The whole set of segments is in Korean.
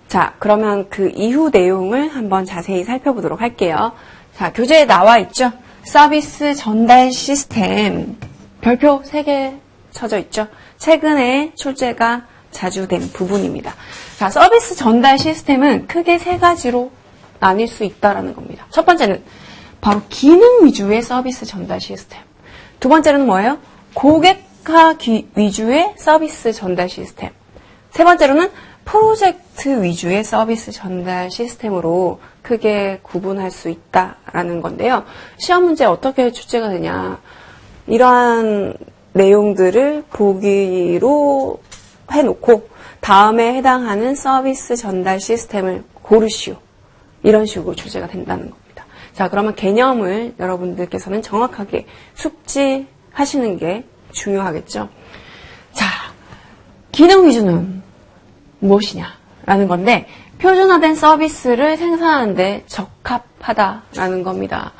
자, 그러면 그 이후 내용을 한번 자세히 살펴보도록 할게요. 자, 교재에 나와 있죠? 서비스 전달 시스템. 별표 3개 쳐져 있죠? 최근에 출제가 자주 된 부분입니다. 자, 서비스 전달 시스템은 크게 3가지로 나뉠 수 있다라는 겁니다. 첫 번째는 바로 기능 위주의 서비스 전달 시스템. 두 번째는 뭐예요? 고객화 위주의 서비스 전달 시스템. 세 번째로는 프로젝트 위주의 서비스 전달 시스템으로 크게 구분할 수 있다라는 건데요. 시험 문제 어떻게 출제가 되냐. 이러한 내용들을 보기로 해놓고 다음에 해당하는 서비스 전달 시스템을 고르시오. 이런 식으로 출제가 된다는 겁니다. 자, 그러면 개념을 여러분들께서는 정확하게 숙지하시는 게 중요하겠죠. 자, 기능 위주는 무엇이냐라는 건데 표준화된 서비스를 생산하는데 적합하다라는 겁니다.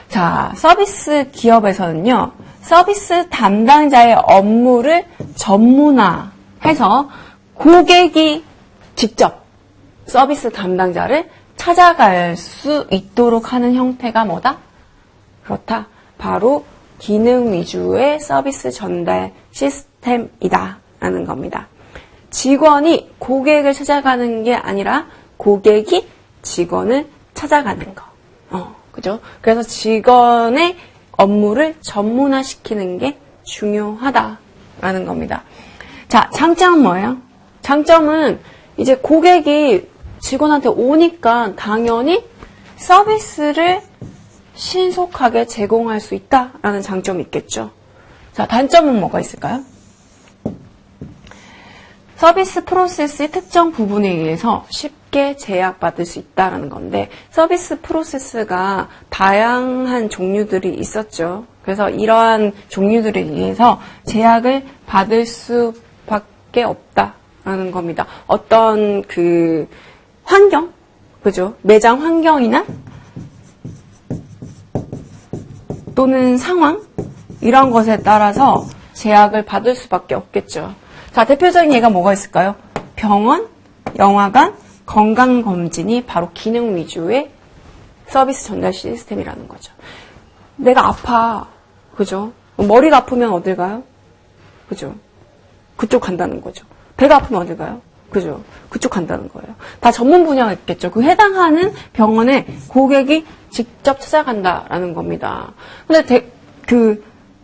자, 서비스 기업에서는요. 서비스 담당자의 업무를 전문화해서 고객이 직접 서비스 담당자를 찾아갈 수 있도록 하는 형태가 뭐다? 그렇다. 바로 기능 위주의 서비스 전달 시스템이다라는 겁니다. 직원이 고객을 찾아가는 게 아니라 고객이 직원을 찾아가는 거. 그죠? 그래서 직원의 업무를 전문화시키는 게 중요하다라는 겁니다. 자, 장점은 뭐예요? 장점은 이제 고객이 직원한테 오니까 당연히 서비스를 신속하게 제공할 수 있다라는 장점이 있겠죠. 자, 단점은 뭐가 있을까요? 서비스 프로세스의 특정 부분에 의해서 쉽게 제약받을 수 있다는 건데 서비스 프로세스가 다양한 종류들이 있었죠. 그래서 이러한 종류들에 의해서 제약을 받을 수밖에 없다라는 겁니다. 어떤 그 환경, 그죠? 매장 환경이나 또는 상황 이런 것에 따라서 제약을 받을 수밖에 없겠죠. 자, 대표적인 예가 뭐가 있을까요? 병원, 영화관, 건강검진이 바로 기능 위주의 서비스 전달 시스템이라는 거죠. 내가 아파, 그죠? 머리가 아프면 어딜 가요? 그죠? 그쪽 간다는 거죠. 배가 아프면 어딜 가요? 그죠? 그쪽 간다는 거예요. 다 전문 분야가 있겠죠. 그 해당하는 병원에 고객이 직접 찾아간다라는 겁니다. 근데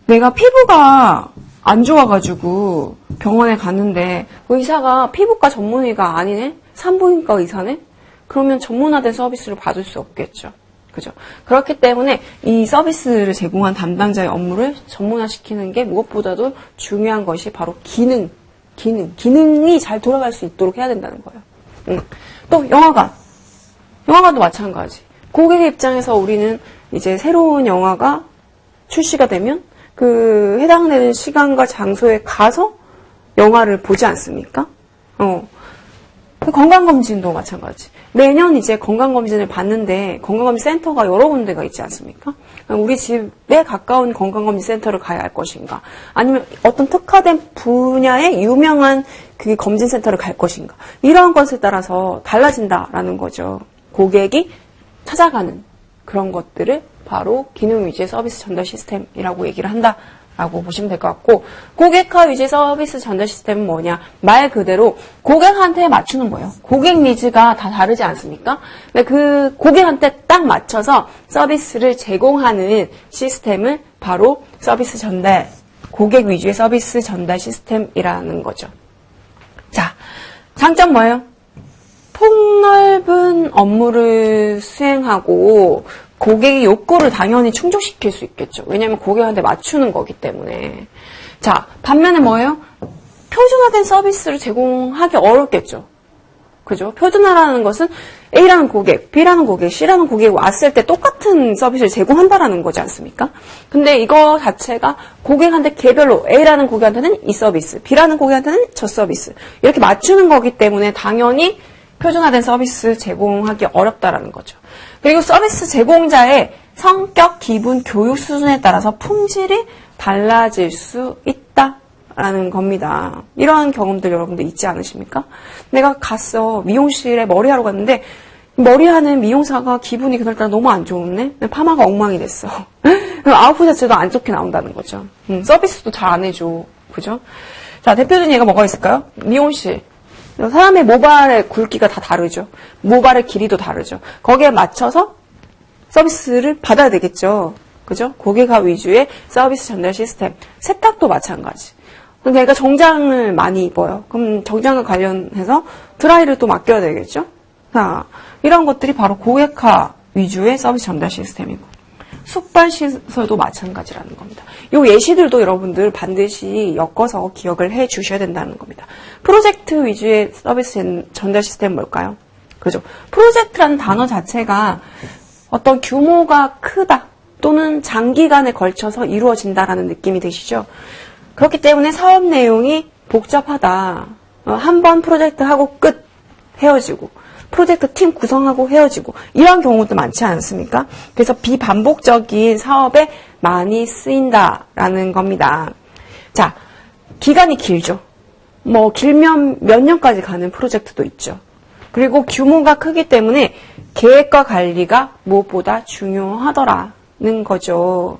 내가 피부가 안 좋아가지고 병원에 갔는데 의사가 피부과 전문의가 아니네? 산부인과 의사네? 그러면 전문화된 서비스를 받을 수 없겠죠. 그죠? 그렇기 때문에 이 서비스를 제공한 담당자의 업무를 전문화시키는 게 무엇보다도 중요한 것이 바로 기능이 잘 돌아갈 수 있도록 해야 된다는 거예요. 또 영화관도 마찬가지. 고객의 입장에서 우리는 이제 새로운 영화가 출시가 되면 그 해당되는 시간과 장소에 가서 영화를 보지 않습니까? 건강검진도 마찬가지. 매년 이제 건강검진을 받는데 건강검진 센터가 여러 군데가 있지 않습니까? 우리 집에 가까운 건강검진 센터를 가야 할 것인가? 아니면 어떤 특화된 분야의 유명한 그 검진 센터를 갈 것인가? 이러한 것에 따라서 달라진다라는 거죠. 고객이 찾아가는 그런 것들을 바로 기능 위주의 서비스 전달 시스템이라고 얘기를 한다라고 보시면 될 것 같고, 고객화 위주의 서비스 전달 시스템은 뭐냐? 말 그대로 고객한테 맞추는 거예요. 고객 니즈가 다 다르지 않습니까? 근데 그 고객한테 딱 맞춰서 서비스를 제공하는 시스템을 바로 서비스 전달, 고객 위주의 서비스 전달 시스템이라는 거죠. 자, 장점 뭐예요? 폭넓은 업무를 수행하고 고객의 욕구를 당연히 충족시킬 수 있겠죠. 왜냐하면 고객한테 맞추는 거기 때문에. 자, 반면에 뭐예요? 표준화된 서비스를 제공하기 어렵겠죠. 그죠? 표준화라는 것은 A라는 고객, B라는 고객, C라는 고객이 왔을 때 똑같은 서비스를 제공한다라는 거지 않습니까? 근데 이거 자체가 고객한테 개별로 A라는 고객한테는 이 서비스, B라는 고객한테는 저 서비스 이렇게 맞추는 거기 때문에 당연히 표준화된 서비스 제공하기 어렵다라는 거죠. 그리고 서비스 제공자의 성격, 기분, 교육 수준에 따라서 품질이 달라질 수 된다라는 겁니다. 이런 경험들 여러분들 있지 않으십니까? 내가 갔어. 미용실에 머리하러 갔는데 머리하는 미용사가 기분이 그날따라 너무 안 좋네? 파마가 엉망이 됐어. 그럼 아웃풋 자체도 안 좋게 나온다는 거죠. 서비스도 잘 안 해줘. 그죠? 자, 대표적인 예가 뭐가 있을까요? 미용실. 사람의 모발의 굵기가 다 다르죠. 모발의 길이도 다르죠. 거기에 맞춰서 서비스를 받아야 되겠죠. 그죠? 고객화 위주의 서비스 전달 시스템. 세탁도 마찬가지. 내가 정장을 많이 입어요. 그럼 정장을 관련해서 드라이를 또 맡겨야 되겠죠? 자, 이런 것들이 바로 고객화 위주의 서비스 전달 시스템이고, 숙박 시설도 마찬가지라는 겁니다. 이 예시들도 여러분들 반드시 엮어서 기억을 해 주셔야 된다는 겁니다. 프로젝트 위주의 서비스 전달 시스템은 뭘까요? 그죠? 프로젝트라는 단어 자체가 어떤 규모가 크다 또는 장기간에 걸쳐서 이루어진다라는 느낌이 드시죠? 그렇기 때문에 사업 내용이 복잡하다. 한 번 프로젝트 하고 끝, 헤어지고 프로젝트 팀 구성하고 헤어지고 이런 경우도 많지 않습니까? 그래서 비반복적인 사업에 많이 쓰인다라는 겁니다. 자, 기간이 길죠. 뭐 길면 몇 년까지 가는 프로젝트도 있죠. 그리고 규모가 크기 때문에 계획과 관리가 무엇보다 중요하더라는 거죠.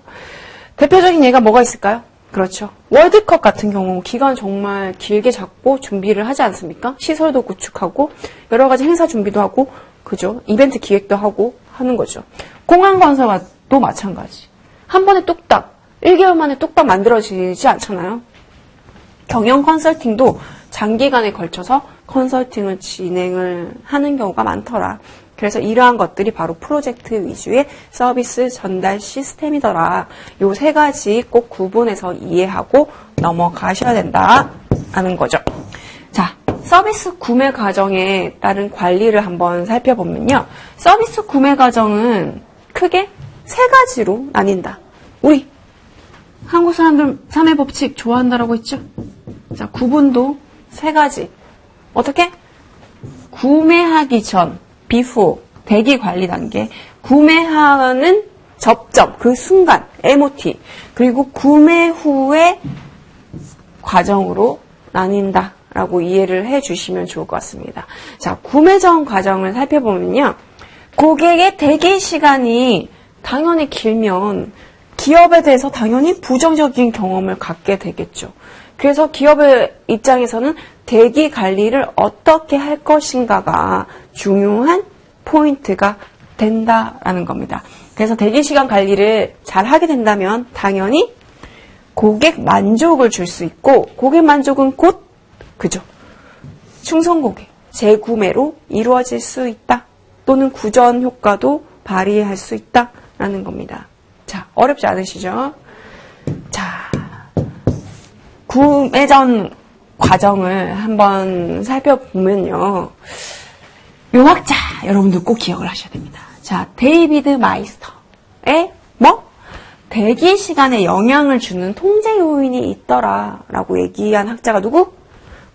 대표적인 예가 뭐가 있을까요? 그렇죠. 월드컵 같은 경우 기간 정말 길게 잡고 준비를 하지 않습니까? 시설도 구축하고 여러 가지 행사 준비도 하고 그죠? 이벤트 기획도 하고 하는 거죠. 공항 건설도 마찬가지. 한 번에 뚝딱 1개월 만에 뚝딱 만들어지지 않잖아요. 경영 컨설팅도 장기간에 걸쳐서 컨설팅을 진행을 하는 경우가 많더라. 그래서 이러한 것들이 바로 프로젝트 위주의 서비스 전달 시스템이더라. 요 세 가지 꼭 구분해서 이해하고 넘어가셔야 된다는 거죠. 자, 서비스 구매 과정에 따른 관리를 한번 살펴보면요. 서비스 구매 과정은 크게 세 가지로 나뉜다. 우리 한국 사람들 3회 법칙 좋아한다라고 했죠? 자, 구분도 세 가지. 어떻게? 구매하기 전, 비포, 대기 관리 단계, 구매하는 접점, 그 순간, MOT, 그리고 구매 후의 과정으로 나뉜다라고 이해를 해주시면 좋을 것 같습니다. 자, 구매 전 과정을 살펴보면요. 고객의 대기 시간이 당연히 길면 기업에 대해서 당연히 부정적인 경험을 갖게 되겠죠. 그래서 기업의 입장에서는 대기 관리를 어떻게 할 것인가가 중요한 포인트가 된다라는 겁니다. 그래서 대기 시간 관리를 잘 하게 된다면 당연히 고객 만족을 줄 수 있고 고객 만족은 곧 그죠? 충성 고객, 재구매로 이루어질 수 있다. 또는 구전 효과도 발휘할 수 있다라는 겁니다. 자, 어렵지 않으시죠? 자, 구매 전 과정을 한번 살펴보면요. 요 학자 여러분들 꼭 기억을 하셔야 됩니다. 자, 데이비드 마이스터의 대기 시간에 영향을 주는 통제 요인이 있더라라고 얘기한 학자가 누구?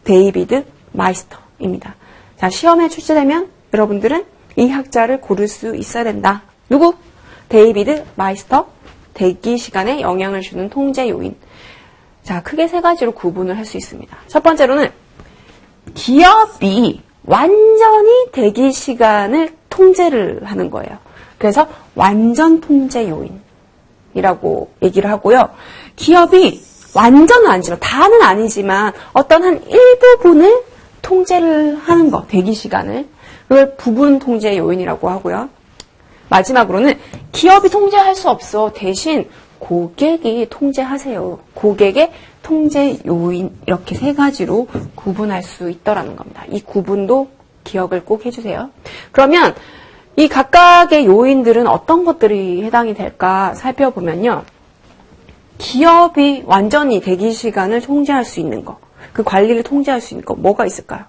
데이비드 마이스터입니다. 자, 시험에 출제되면 여러분들은 이 학자를 고를 수 있어야 된다. 누구? 데이비드 마이스터. 대기 시간에 영향을 주는 통제 요인. 자, 크게 세 가지로 구분을 할 수 있습니다. 첫 번째로는 기업이 완전히 대기 시간을 통제를 하는 거예요. 그래서 완전 통제 요인이라고 얘기를 하고요. 기업이 완전은 아니지만, 다는 아니지만 어떤 한 일부분을 통제를 하는 거, 대기 시간을. 그걸 부분 통제 요인이라고 하고요. 마지막으로는 기업이 통제할 수 없어. 대신 고객이 통제하세요. 고객의 통제 요인 이렇게 세 가지로 구분할 수 있더라는 겁니다. 이 구분도 기억을 꼭 해주세요. 그러면 이 각각의 요인들은 어떤 것들이 해당이 될까 살펴보면요. 기업이 완전히 대기 시간을 통제할 수 있는 거, 그 관리를 통제할 수 있는 거 뭐가 있을까요?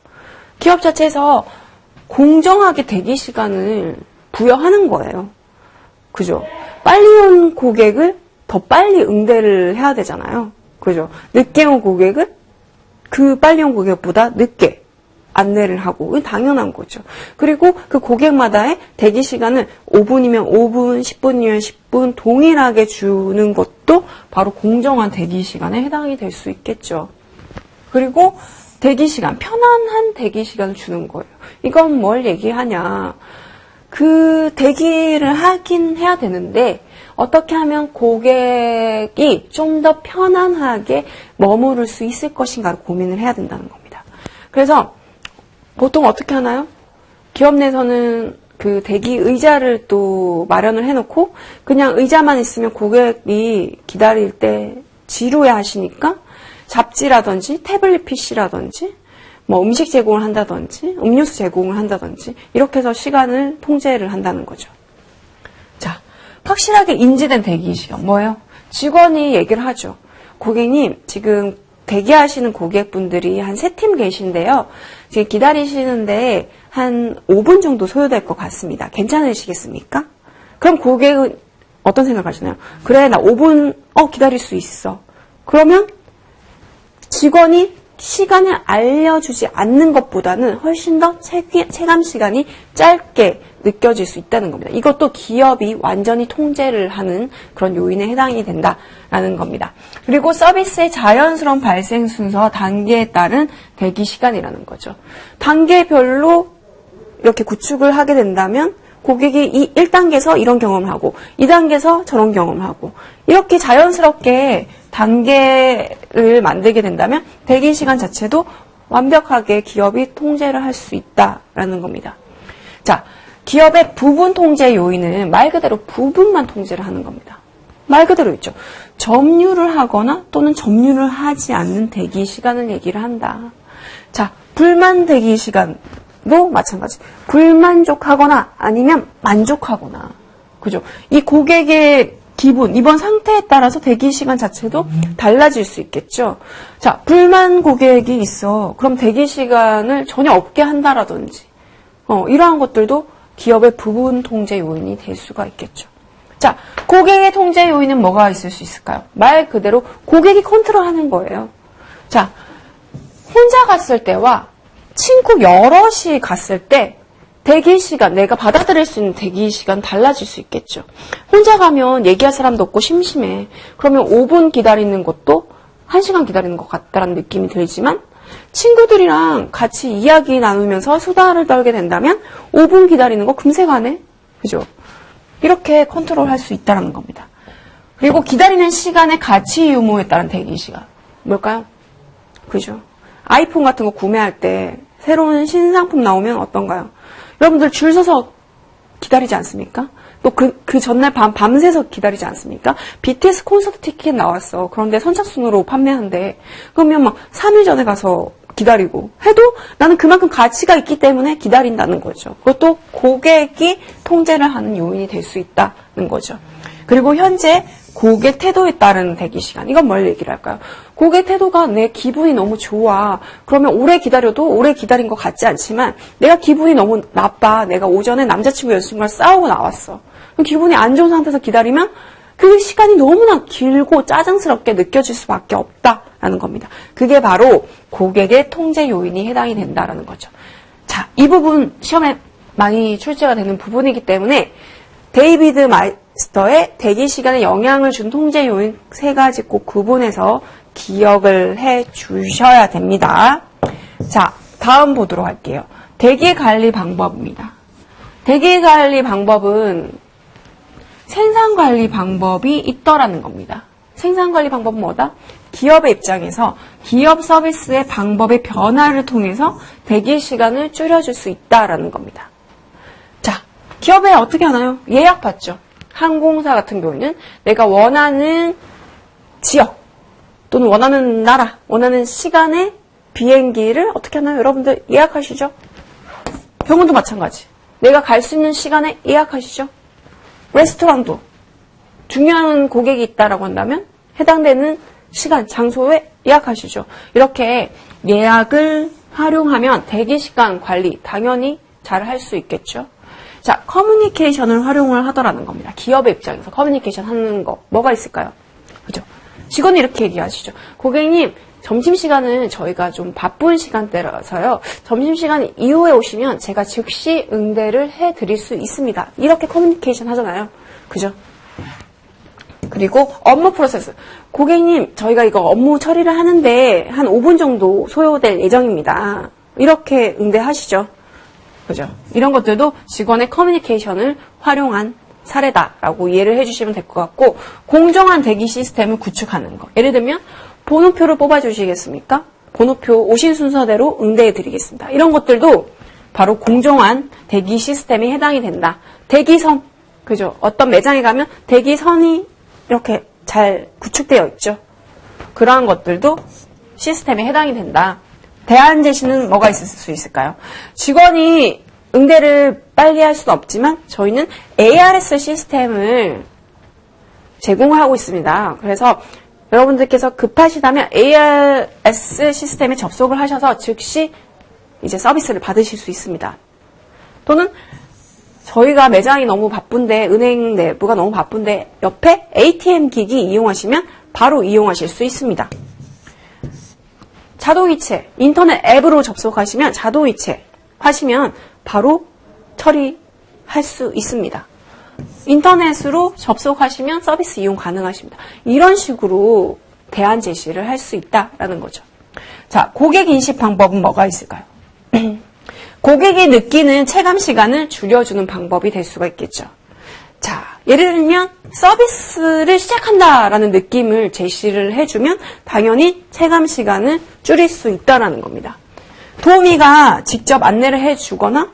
기업 자체에서 공정하게 대기 시간을 부여하는 거예요. 그죠? 빨리 온 고객을 더 빨리 응대를 해야 되잖아요. 그죠? 늦게 온 고객은 그 빨리 온 고객보다 늦게 안내를 하고, 그건 당연한 거죠. 그리고 그 고객마다의 대기 시간을 5분이면 5분, 10분이면 10분 동일하게 주는 것도 바로 공정한 대기 시간에 해당이 될 수 있겠죠. 그리고 대기 시간, 편안한 대기 시간을 주는 거예요. 이건 뭘 얘기하냐. 그 대기를 하긴 해야 되는데 어떻게 하면 고객이 좀 더 편안하게 머무를 수 있을 것인가를 고민을 해야 된다는 겁니다. 그래서 보통 어떻게 하나요? 기업 내에서는 그 대기 의자를 또 마련을 해놓고 그냥 의자만 있으면 고객이 기다릴 때 지루해 하시니까 잡지라든지 태블릿 PC라든지 뭐 음식 제공을 한다든지 음료수 제공을 한다든지 이렇게 해서 시간을 통제를 한다는 거죠. 자, 확실하게 인지된 대기 시간 뭐예요? 직원이 얘기를 하죠. 고객님, 지금 대기하시는 고객분들이 한 3팀 계신데요. 지금 기다리시는데 한 5분 정도 소요될 것 같습니다. 괜찮으시겠습니까? 그럼 고객은 어떤 생각을 하시나요? 그래, 나 5분 기다릴 수 있어. 그러면 직원이 시간을 알려주지 않는 것보다는 훨씬 더 체감 시간이 짧게 느껴질 수 있다는 겁니다. 이것도 기업이 완전히 통제를 하는 그런 요인에 해당이 된다라는 겁니다. 그리고 서비스의 자연스러운 발생 순서, 단계에 따른 대기 시간이라는 거죠. 단계별로 이렇게 구축을 하게 된다면 고객이 1단계에서 이런 경험을 하고 2단계에서 저런 경험을 하고 이렇게 자연스럽게 단계를 만들게 된다면 대기 시간 자체도 완벽하게 기업이 통제를 할 수 있다라는 겁니다. 자, 기업의 부분 통제 요인은 말 그대로 부분만 통제를 하는 겁니다. 말 그대로 있죠. 점유를 하거나 또는 점유를 하지 않는 대기 시간을 얘기를 한다. 자, 불만 대기 시간도 마찬가지. 불만족하거나 아니면 만족하거나. 그죠? 이 고객의 기분, 이번 상태에 따라서 대기 시간 자체도 달라질 수 있겠죠. 자, 불만 고객이 있어. 그럼 대기 시간을 전혀 없게 한다라든지, 이러한 것들도 기업의 부분 통제 요인이 될 수가 있겠죠. 자, 고객의 통제 요인은 뭐가 있을 수 있을까요? 말 그대로 고객이 컨트롤하는 거예요. 자, 혼자 갔을 때와 친구 여럿이 갔을 때 대기 시간, 내가 받아들일 수 있는 대기 시간 달라질 수 있겠죠. 혼자 가면 얘기할 사람도 없고 심심해. 그러면 5분 기다리는 것도 1시간 기다리는 것 같다는 느낌이 들지만 친구들이랑 같이 이야기 나누면서 수다를 떨게 된다면 5분 기다리는 거 금세 가네. 그죠? 이렇게 컨트롤할 수 있다는 겁니다. 그리고 기다리는 시간의 가치 유무에 따른 대기 시간. 뭘까요? 그죠? 아이폰 같은 거 구매할 때 새로운 신상품 나오면 어떤가요? 여러분들 줄 서서 기다리지 않습니까? 또 그 전날 밤새서 기다리지 않습니까? BTS 콘서트 티켓 나왔어. 그런데 선착순으로 판매한대. 그러면 막 3일 전에 가서 기다리고 해도 나는 그만큼 가치가 있기 때문에 기다린다는 거죠. 그것도 고객이 통제를 하는 요인이 될 수 있다는 거죠. 그리고 현재 고객 태도에 따른 대기 시간. 이건 뭘 얘기를 할까요? 고객 태도가 내 기분이 너무 좋아. 그러면 오래 기다려도 오래 기다린 것 같지 않지만 내가 기분이 너무 나빠. 내가 오전에 남자친구 여자친구랑 싸우고 나왔어. 그럼 기분이 안 좋은 상태에서 기다리면 그 시간이 너무나 길고 짜증스럽게 느껴질 수밖에 없다라는 겁니다. 그게 바로 고객의 통제 요인이 해당이 된다라는 거죠. 자, 이 부분 시험에 많이 출제가 되는 부분이기 때문에 데이비드 마이스터의 대기 시간에 영향을 준 통제 요인 3가지 꼭 구분해서 기억을 해 주셔야 됩니다. 자, 다음 보도록 할게요. 대기 관리 방법입니다. 대기 관리 방법은 생산 관리 방법이 있더라는 겁니다. 생산 관리 방법은 뭐다? 기업의 입장에서 기업 서비스의 방법의 변화를 통해서 대기 시간을 줄여줄 수 있다라는 겁니다. 자, 기업에 어떻게 하나요? 예약 받죠. 항공사 같은 경우는 내가 원하는 지역 또는 원하는 나라, 원하는 시간에 비행기를 어떻게 하나요? 여러분들 예약하시죠? 병원도 마찬가지. 내가 갈 수 있는 시간에 예약하시죠? 레스토랑도 중요한 고객이 있다라고 한다면 해당되는 시간, 장소에 예약하시죠. 이렇게 예약을 활용하면 대기 시간 관리 당연히 잘 할 수 있겠죠. 자, 커뮤니케이션을 활용을 하더라는 겁니다. 기업의 입장에서 커뮤니케이션 하는 거 뭐가 있을까요? 그죠? 직원이 이렇게 얘기하시죠. 고객님, 점심시간은 저희가 좀 바쁜 시간대라서요. 점심시간 이후에 오시면 제가 즉시 응대를 해드릴 수 있습니다. 이렇게 커뮤니케이션 하잖아요. 그죠? 그리고 업무 프로세스. 고객님, 저희가 이거 업무 처리를 하는데 한 5분 정도 소요될 예정입니다. 이렇게 응대하시죠. 그죠? 이런 것들도 직원의 커뮤니케이션을 활용한 사례다라고 이해를 해주시면 될 것 같고, 공정한 대기 시스템을 구축하는 거. 예를 들면 번호표를 뽑아주시겠습니까? 번호표 오신 순서대로 응대해드리겠습니다. 이런 것들도 바로 공정한 대기 시스템에 해당이 된다. 대기선, 그죠? 어떤 매장에 가면 대기선이 이렇게 잘 구축되어 있죠. 그러한 것들도 시스템에 해당이 된다. 대안 제시는 뭐가 있을 수 있을까요? 직원이 응대를 빨리 할 수는 없지만 저희는 ARS 시스템을 제공하고 있습니다. 그래서 여러분들께서 급하시다면 ARS 시스템에 접속을 하셔서 즉시 이제 서비스를 받으실 수 있습니다. 또는 저희가 매장이 너무 바쁜데, 은행 내부가 너무 바쁜데 옆에 ATM 기기 이용하시면 바로 이용하실 수 있습니다. 자동이체, 인터넷 앱으로 접속하시면 자동이체 하시면 바로 처리할 수 있습니다. 인터넷으로 접속하시면 서비스 이용 가능하십니다. 이런 식으로 대안 제시를 할 수 있다라는 거죠. 자, 고객 인식 방법은 뭐가 있을까요? 고객이 느끼는 체감 시간을 줄여주는 방법이 될 수가 있겠죠. 자, 예를 들면 서비스를 시작한다라는 느낌을 제시를 해주면 당연히 체감 시간을 줄일 수 있다라는 겁니다. 도우미가 직접 안내를 해주거나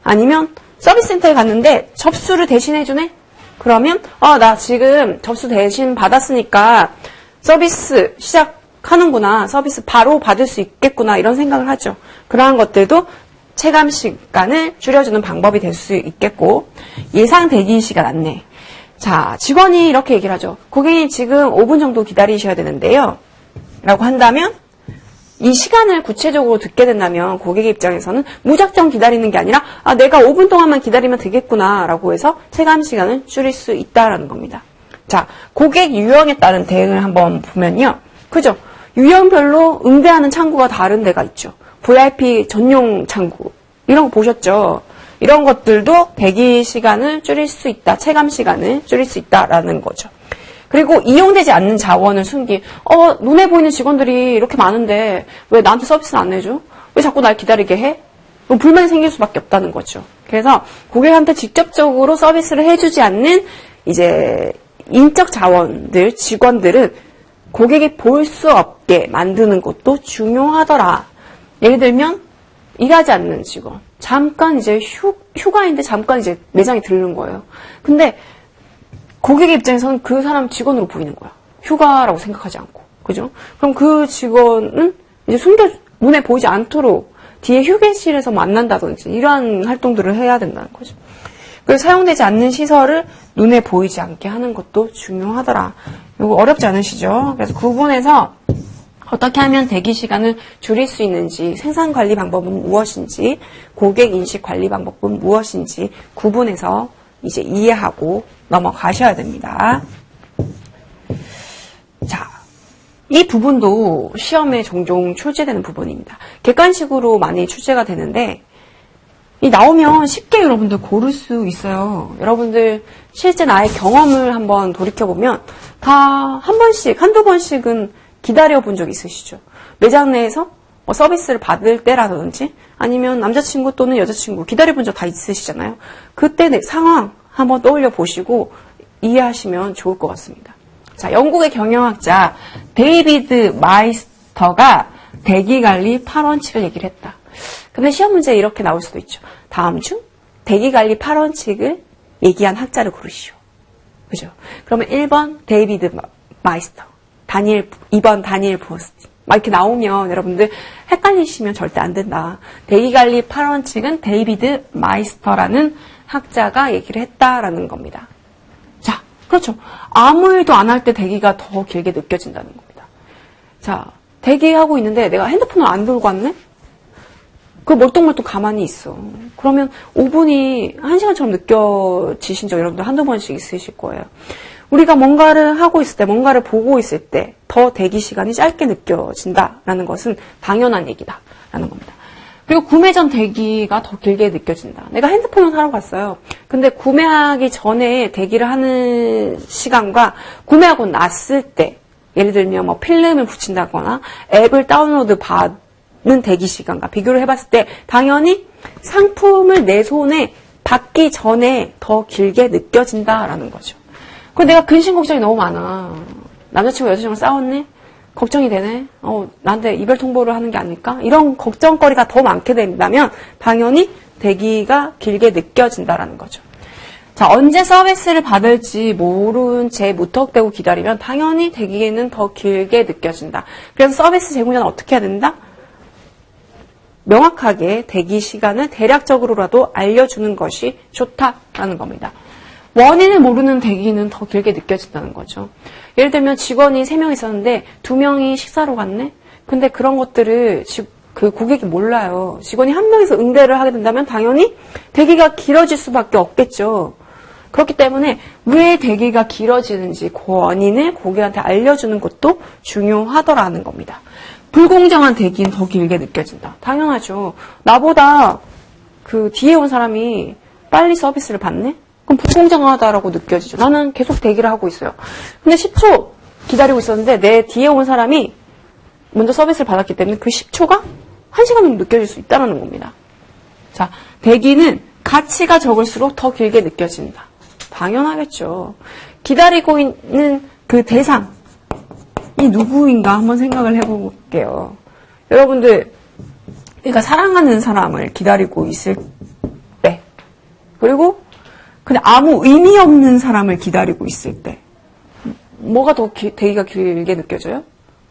아니면 서비스 센터에 갔는데 접수를 대신 해주네? 그러면 나 지금 접수 대신 받았으니까 서비스 시작하는구나. 서비스 바로 받을 수 있겠구나. 이런 생각을 하죠. 그러한 것들도 체감 시간을 줄여주는 방법이 될 수 있겠고, 예상 대기 시간 안내. 자, 직원이 이렇게 얘기를 하죠. 고객님 지금 5분 정도 기다리셔야 되는데요. 라고 한다면 이 시간을 구체적으로 듣게 된다면 고객의 입장에서는 무작정 기다리는 게 아니라 내가 5분 동안만 기다리면 되겠구나 라고 해서 체감 시간을 줄일 수 있다라는 겁니다. 자, 고객 유형에 따른 대응을 한번 보면요. 그죠? 유형별로 응대하는 창구가 다른 데가 있죠. VIP 전용 창구 이런 거 보셨죠? 이런 것들도 대기 시간을 줄일 수 있다. 체감 시간을 줄일 수 있다라는 거죠. 그리고 이용되지 않는 자원을 숨기. 눈에 보이는 직원들이 이렇게 많은데 왜 나한테 서비스를 안 해줘? 왜 자꾸 날 기다리게 해? 그럼 불만이 생길 수밖에 없다는 거죠. 그래서 고객한테 직접적으로 서비스를 해주지 않는 이제 인적 자원들, 직원들은 고객이 볼 수 없게 만드는 것도 중요하더라. 예를 들면 일하지 않는 직원. 잠깐 이제 휴가인데 잠깐 이제 매장에 들르는 거예요. 근데 고객의 입장에서는 그 사람 직원으로 보이는 거야. 휴가라고 생각하지 않고. 그죠? 그럼 그 직원은 이제 눈에 보이지 않도록 뒤에 휴게실에서 만난다든지 이러한 활동들을 해야 된다는 거죠. 그래서 사용되지 않는 시설을 눈에 보이지 않게 하는 것도 중요하더라. 이거 어렵지 않으시죠? 그래서 그 부분에서 어떻게 하면 대기 시간을 줄일 수 있는지, 생산 관리 방법은 무엇인지, 고객 인식 관리 방법은 무엇인지 구분해서 이제 이해하고 넘어가셔야 됩니다. 자, 이 부분도 시험에 종종 출제되는 부분입니다. 객관식으로 많이 출제가 되는데 이 나오면 쉽게 여러분들 고를 수 있어요. 여러분들 실제 나의 경험을 한번 돌이켜보면 다 한 번씩, 한두 번씩은 기다려본 적 있으시죠? 매장 내에서 서비스를 받을 때라든지 아니면 남자친구 또는 여자친구 기다려본 적 다 있으시잖아요. 그때 내 상황 한번 떠올려 보시고 이해하시면 좋을 것 같습니다. 자, 영국의 경영학자 데이비드 마이스터가 대기관리 8원칙을 얘기를 했다. 근데 시험 문제에 이렇게 나올 수도 있죠. 다음 중 대기관리 8원칙을 얘기한 학자를 고르시오. 그죠? 그러면 1번 데이비드 마이스터, 2번 다니엘 부어스틴. 막 이렇게 나오면 여러분들 헷갈리시면 절대 안 된다. 대기관리 8원칙은 데이비드 마이스터라는 학자가 얘기를 했다라는 겁니다. 자, 그렇죠. 아무 일도 안 할 때 대기가 더 길게 느껴진다는 겁니다. 자, 대기하고 있는데 내가 핸드폰을 안 들고 왔네? 그 멀뚱멀뚱 가만히 있어. 그러면 5분이 1시간처럼 느껴지신 적 여러분들 한두 번씩 있으실 거예요. 우리가 뭔가를 하고 있을 때, 뭔가를 보고 있을 때 더 대기 시간이 짧게 느껴진다라는 것은 당연한 얘기다라는 겁니다. 그리고 구매 전 대기가 더 길게 느껴진다. 내가 핸드폰을 사러 갔어요. 근데 구매하기 전에 대기를 하는 시간과 구매하고 났을 때, 예를 들면 뭐 필름을 붙인다거나 앱을 다운로드 받는 대기 시간과 비교를 해봤을 때 당연히 상품을 내 손에 받기 전에 더 길게 느껴진다라는 거죠. 근데 내가 근심 걱정이 너무 많아. 남자친구 여자친구랑 싸웠네? 걱정이 되네. 나한테 이별 통보를 하는 게 아닐까? 이런 걱정거리가 더 많게 된다면 당연히 대기가 길게 느껴진다라는 거죠. 자, 언제 서비스를 받을지 모른 채 무턱대고 기다리면 당연히 대기는 더 길게 느껴진다. 그래서 서비스 제공자는 어떻게 해야 된다? 명확하게 대기 시간을 대략적으로라도 알려주는 것이 좋다라는 겁니다. 원인을 모르는 대기는 더 길게 느껴진다는 거죠. 예를 들면 직원이 3명 있었는데 2명이 식사로 갔네? 근데 그런 것들을 그 고객이 몰라요. 직원이 1명에서 응대를 하게 된다면 당연히 대기가 길어질 수밖에 없겠죠. 그렇기 때문에 왜 대기가 길어지는지 그 원인을 고객한테 알려주는 것도 중요하더라는 겁니다. 불공정한 대기는 더 길게 느껴진다. 당연하죠. 나보다 그 뒤에 온 사람이 빨리 서비스를 받네? 그럼 불공정하다라고 느껴지죠. 나는 계속 대기를 하고 있어요. 근데 10초 기다리고 있었는데 내 뒤에 온 사람이 먼저 서비스를 받았기 때문에 그 10초가 1시간으로 느껴질 수 있다는 겁니다. 자, 대기는 가치가 적을수록 더 길게 느껴진다. 당연하겠죠. 기다리고 있는 그 대상이 누구인가 한번 생각을 해볼게요. 여러분들, 그러니까 사랑하는 사람을 기다리고 있을 때, 그리고 그냥 아무 의미 없는 사람을 기다리고 있을 때, 뭐가 더 대기가 길게 느껴져요?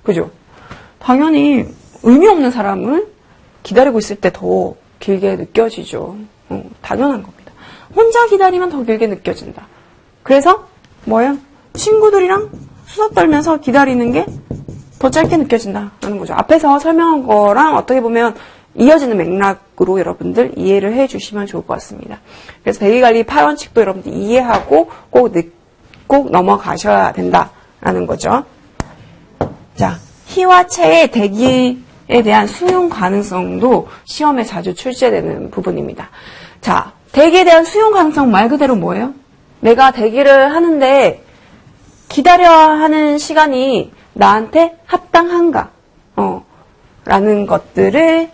그죠? 당연히 의미 없는 사람을 기다리고 있을 때 더 길게 느껴지죠. 당연한 겁니다. 혼자 기다리면 더 길게 느껴진다. 그래서 뭐예요? 친구들이랑 수다 떨면서 기다리는 게 더 짧게 느껴진다는 거죠. 앞에서 설명한 거랑 어떻게 보면 이어지는 맥락으로 여러분들 이해를 해주시면 좋을 것 같습니다. 그래서 대기관리 8원칙도 여러분들 이해하고 꼭 넘어가셔야 된다라는 거죠. 자, 희와 채의 대기에 대한 수용 가능성도 시험에 자주 출제되는 부분입니다. 자, 대기에 대한 수용 가능성 말 그대로 뭐예요? 내가 대기를 하는데 기다려야 하는 시간이 나한테 합당한가? 라는 것들을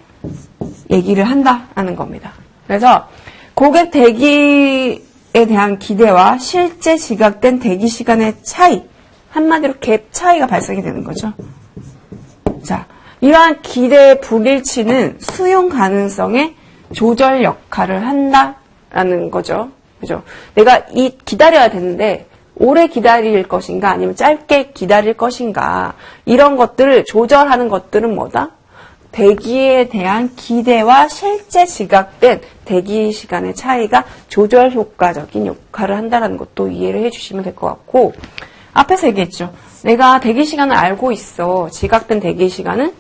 얘기를 한다라는 겁니다. 그래서 고객 대기에 대한 기대와 실제 지각된 대기 시간의 차이, 한마디로 갭 차이가 발생이 되는 거죠. 자, 이러한 기대 불일치는 수용 가능성의 조절 역할을 한다라는 거죠. 그죠? 내가 기다려야 되는데 오래 기다릴 것인가 아니면 짧게 기다릴 것인가 이런 것들을 조절하는 것들은 뭐다? 대기에 대한 기대와 실제 지각된 대기 시간의 차이가 조절 효과적인 역할을 한다는 것도 이해를 해주시면 될 것 같고 앞에서 얘기했죠. 내가 대기 시간을 알고 있어. 지각된 대기 시간은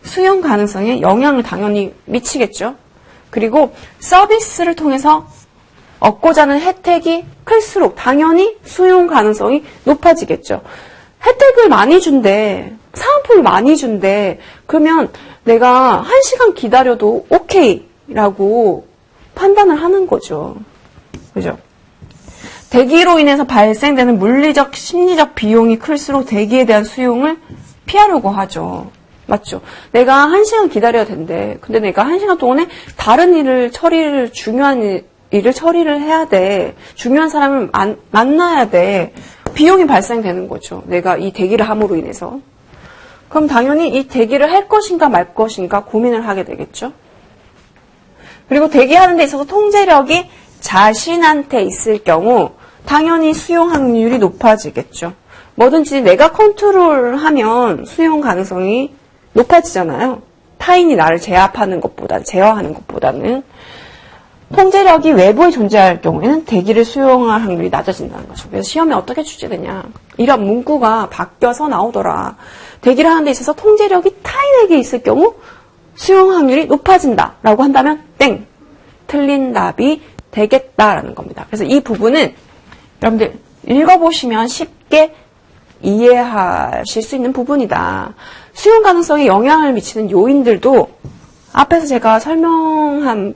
수용 가능성에 영향을 당연히 미치겠죠. 그리고 서비스를 통해서 얻고자 하는 혜택이 클수록 당연히 수용 가능성이 높아지겠죠. 혜택을 많이 준대. 사은품을 많이 준대. 그러면 내가 1시간 기다려도 오케이라고 판단을 하는 거죠. 그죠? 대기로 인해서 발생되는 물리적, 심리적 비용이 클수록 대기에 대한 수용을 피하려고 하죠. 맞죠? 내가 1시간 기다려야 된대. 근데 내가 1시간 동안에 다른 중요한 일을 처리를 해야 돼. 중요한 사람을 만나야 돼. 비용이 발생되는 거죠. 내가 이 대기를 함으로 인해서. 그럼 당연히 이 대기를 할 것인가 말 것인가 고민을 하게 되겠죠. 그리고 대기하는 데 있어서 통제력이 자신한테 있을 경우 당연히 수용 확률이 높아지겠죠. 뭐든지 내가 컨트롤하면 수용 가능성이 높아지잖아요. 타인이 나를 제어하는 것보다는 통제력이 외부에 존재할 경우에는 대기를 수용할 확률이 낮아진다는 거죠. 그래서 시험에 어떻게 출제되냐. 이런 문구가 바뀌어서 나오더라. 대기를 하는 데 있어서 통제력이 타인에게 있을 경우 수용 확률이 높아진다라고 한다면 땡! 틀린 답이 되겠다라는 겁니다. 그래서 이 부분은 여러분들 읽어보시면 쉽게 이해하실 수 있는 부분이다. 수용 가능성에 영향을 미치는 요인들도 앞에서 제가 설명한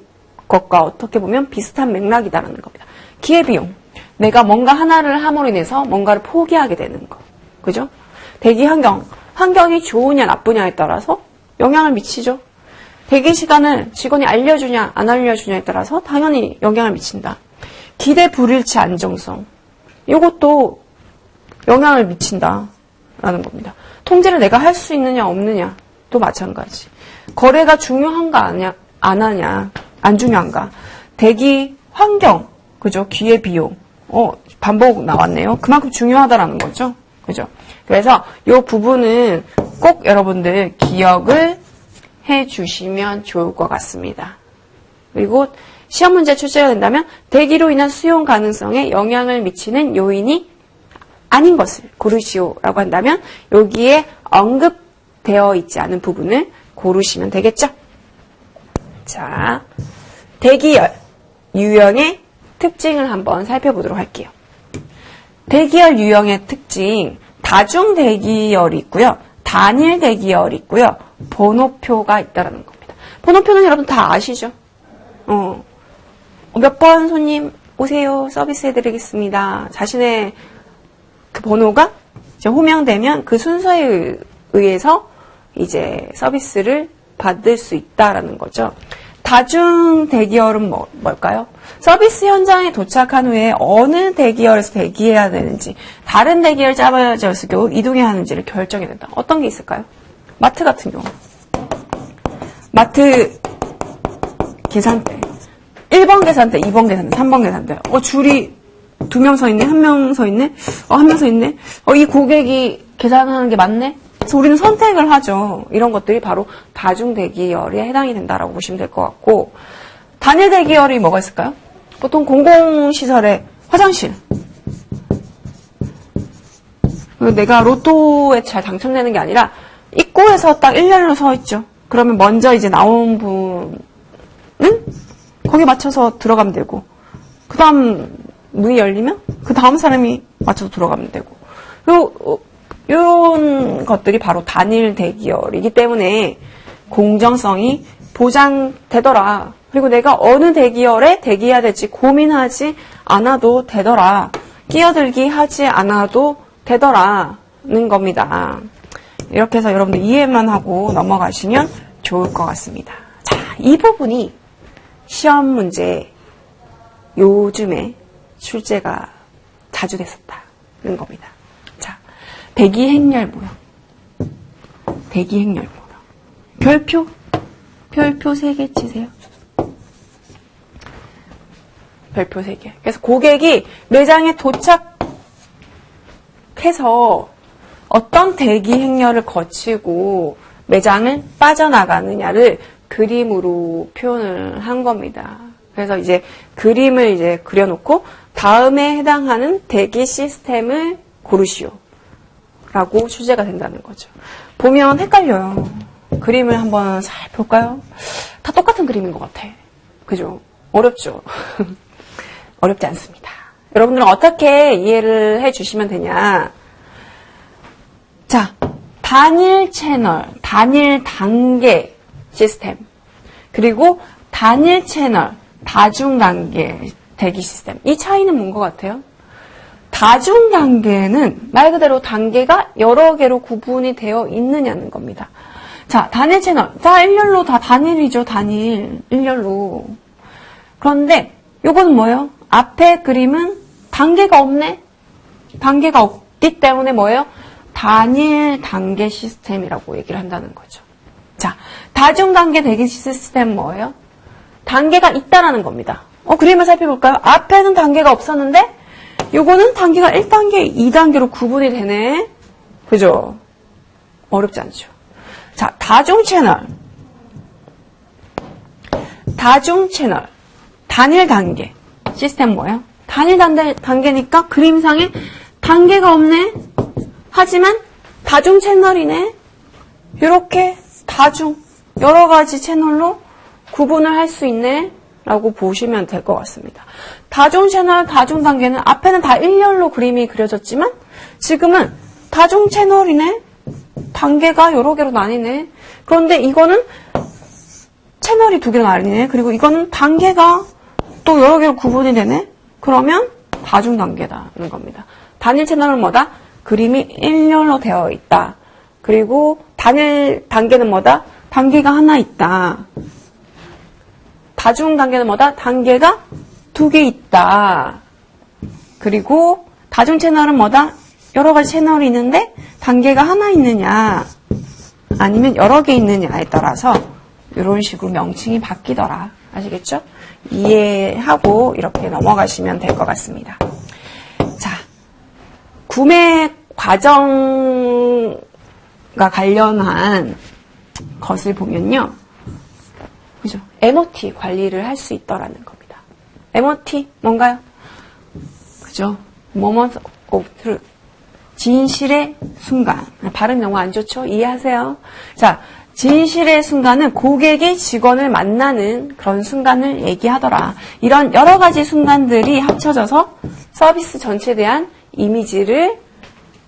것과 어떻게 보면 비슷한 맥락이다라는 겁니다. 기회비용. 내가 뭔가 하나를 함으로 인해서 뭔가를 포기하게 되는 거. 그죠? 대기 환경이 좋으냐 나쁘냐에 따라서 영향을 미치죠. 대기 시간을 직원이 알려주냐 안 알려주냐에 따라서 당연히 영향을 미친다. 기대 불일치 안정성. 이것도 영향을 미친다라는 겁니다. 통제를 내가 할 수 있느냐 없느냐도 마찬가지. 거래가 중요한가 안 하냐 안 중요한가. 대기 환경, 그죠? 기회 비용. 반복 나왔네요. 그만큼 중요하다라는 거죠. 그죠? 그래서 이 부분은 꼭 여러분들 기억을 해 주시면 좋을 것 같습니다. 그리고 시험 문제 출제가 된다면 대기로 인한 수용 가능성에 영향을 미치는 요인이 아닌 것을 고르시오라고 한다면 여기에 언급되어 있지 않은 부분을 고르시면 되겠죠? 자, 대기열 유형의 특징을 한번 살펴보도록 할게요. 대기열 유형의 특징, 다중 대기열이 있고요. 단일 대기열이 있고요. 번호표가 있다는 겁니다. 번호표는 여러분 다 아시죠? 몇 번 손님 오세요. 서비스 해드리겠습니다. 자신의 그 번호가 이제 호명되면 그 순서에 의해서 이제 서비스를 받을 수 있다라는 거죠. 다중 대기열은 뭘까요? 서비스 현장에 도착한 후에 어느 대기열에서 대기해야 되는지, 다른 대기열 잡아졌을 경우 이동해야 하는지를 결정해야 된다. 어떤 게 있을까요? 마트 같은 경우. 마트 계산대. 1번 계산대, 2번 계산대, 3번 계산대. 줄이 2명 서 있네? 1명 서 있네? 1명 서 있네? 이 고객이 계산하는 게 맞네? 그래서 우리는 선택을 하죠. 이런 것들이 바로 다중 대기열에 해당이 된다라고 보시면 될 것 같고, 단일 대기열이 뭐가 있을까요? 보통 공공시설의 화장실. 내가 로또에 잘 당첨되는 게 아니라 입구에서 딱 일렬로 서 있죠. 그러면 먼저 이제 나온 분은 거기에 맞춰서 들어가면 되고, 그 다음 문이 열리면 그 다음 사람이 맞춰서 들어가면 되고, 이런 것들이 바로 단일 대기열이기 때문에 공정성이 보장되더라. 그리고 내가 어느 대기열에 대기해야 될지 고민하지 않아도 되더라. 끼어들기 하지 않아도 되더라는 겁니다. 이렇게 해서 여러분들 이해만 하고 넘어가시면 좋을 것 같습니다. 자, 이 부분이 시험 문제 요즘에 출제가 자주 됐었다는 겁니다. 자, 대기 행렬 모형. 대기 행렬 모형. 별표 3개 치세요. 별표 3개. 그래서 고객이 매장에 도착해서 어떤 대기 행렬을 거치고 매장을 빠져나가느냐를 그림으로 표현을 한 겁니다. 그래서 이제 그림을 이제 그려놓고 다음에 해당하는 대기 시스템을 고르시오. 라고 출제가 된다는 거죠. 보면 헷갈려요. 그림을 한번 잘 볼까요? 다 똑같은 그림인 것 같아. 그죠? 어렵죠? 어렵지 않습니다. 여러분들은 어떻게 이해를 해주시면 되냐? 자, 단일 채널, 단일 단계 시스템, 그리고 단일 채널, 다중 단계 대기 시스템. 이 차이는 뭔 것 같아요? 다중 단계는 말 그대로 단계가 여러 개로 구분이 되어 있느냐는 겁니다. 자, 단일 채널. 다 일렬로 다 단일이죠. 단일. 일렬로. 그런데 요거는 뭐예요? 앞에 그림은 단계가 없네? 단계가 없기 때문에 뭐예요? 단일 단계 시스템이라고 얘기를 한다는 거죠. 자, 다중 단계 대기 시스템은 뭐예요? 단계가 있다라는 겁니다. 그림을 살펴볼까요? 앞에는 단계가 없었는데 요거는 단계가 1단계, 2단계로 구분이 되네. 그죠? 어렵지 않죠. 자, 다중 채널. 단일 단계. 시스템 뭐예요? 단일 단계니까 그림상에 단계가 없네. 하지만 다중 채널이네. 이렇게 다중, 여러 가지 채널로 구분을 할 수 있네. 라고 보시면 될 것 같습니다. 다중 채널, 다중 단계는 앞에는 다 일렬로 그림이 그려졌지만 지금은 다중 채널이네. 단계가 여러 개로 나뉘네. 그런데 이거는 채널이 두 개로 나뉘네. 그리고 이거는 단계가 또 여러 개로 구분이 되네. 그러면 다중단계다는 겁니다. 단일 채널은 뭐다? 그림이 일렬로 되어 있다. 그리고 단일 단계는 뭐다? 단계가 하나 있다. 다중 단계는 뭐다? 단계가 두 개 있다. 그리고 다중 채널은 뭐다? 여러 가지 채널이 있는데 단계가 하나 있느냐 아니면 여러 개 있느냐에 따라서 이런 식으로 명칭이 바뀌더라. 아시겠죠? 이해하고 이렇게 넘어가시면 될 것 같습니다. 자, 구매 과정과 관련한 것을 보면요. 그죠? MOT 관리를 할 수 있더라는 겁니다. MOT 뭔가요? 그죠? Moment of Truth. 진실의 순간. 발음 너무 안 좋죠? 이해하세요? 자, 진실의 순간은 고객이 직원을 만나는 그런 순간을 얘기하더라. 이런 여러 가지 순간들이 합쳐져서 서비스 전체에 대한 이미지를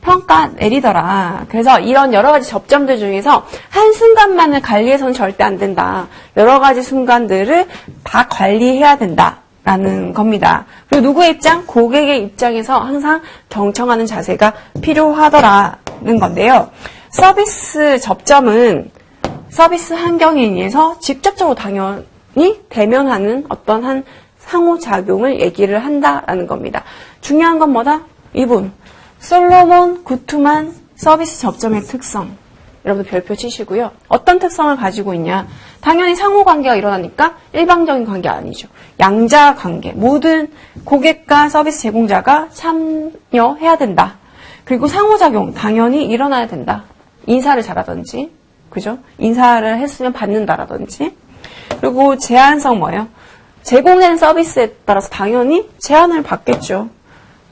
평가 내리더라. 그래서 이런 여러 가지 접점들 중에서 한 순간만을 관리해서는 절대 안 된다. 여러 가지 순간들을 다 관리해야 된다라는 겁니다. 그리고 누구의 입장? 고객의 입장에서 항상 경청하는 자세가 필요하더라는 건데요. 서비스 접점은 서비스 환경에 의해서 직접적으로 당연히 대면하는 어떤 한 상호작용을 얘기를 한다라는 겁니다. 중요한 건 뭐다? 이분. 솔로몬 구트만 서비스 접점의 특성. 여러분들 별표 치시고요. 어떤 특성을 가지고 있냐? 당연히 상호관계가 일어나니까 일방적인 관계 아니죠. 양자 관계. 모든 고객과 서비스 제공자가 참여해야 된다. 그리고 상호작용 당연히 일어나야 된다. 인사를 잘하든지, 그죠? 인사를 했으면 받는다라든지. 그리고 제한성 뭐예요? 제공된 서비스에 따라서 당연히 제한을 받겠죠.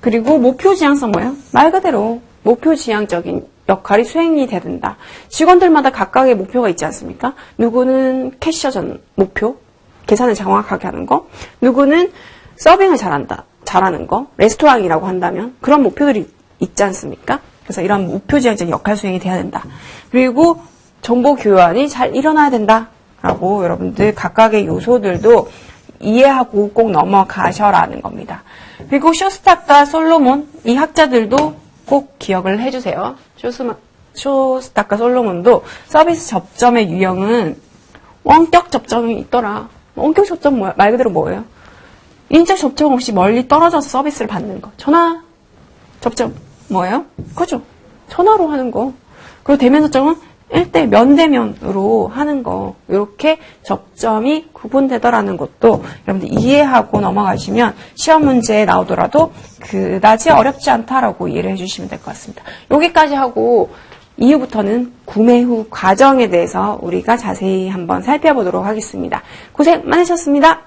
그리고 목표 지향성 뭐예요? 말 그대로 목표 지향적인 역할이 수행이 돼야 된다. 직원들마다 각각의 목표가 있지 않습니까? 누구는 캐셔 전 목표, 계산을 정확하게 하는 거. 누구는 서빙을 잘하는 거. 레스토랑이라고 한다면 그런 목표들이 있지 않습니까? 그래서 이런 목표 지향적인 역할 수행이 돼야 된다. 그리고 정보 교환이 잘 일어나야 된다라고 여러분들 각각의 요소들도 이해하고 꼭 넘어가셔라는 겁니다. 그리고 쇼스타카 솔로몬 이 학자들도 꼭 기억을 해주세요. 쇼스타카 솔로몬도 서비스 접점의 유형은 원격 접점이 있더라. 원격 접점 말 그대로 뭐예요? 인적 접점 없이 멀리 떨어져서 서비스를 받는 거. 전화 접점 뭐예요? 그죠? 전화로 하는 거. 그리고 대면 접점은 1대 면대면으로 하는 거. 이렇게 접점이 구분되더라는 것도 여러분들 이해하고 넘어가시면 시험 문제에 나오더라도 그다지 어렵지 않다라고 이해를 해주시면 될 것 같습니다. 여기까지 하고 이후부터는 구매 후 과정에 대해서 우리가 자세히 한번 살펴보도록 하겠습니다. 고생 많으셨습니다.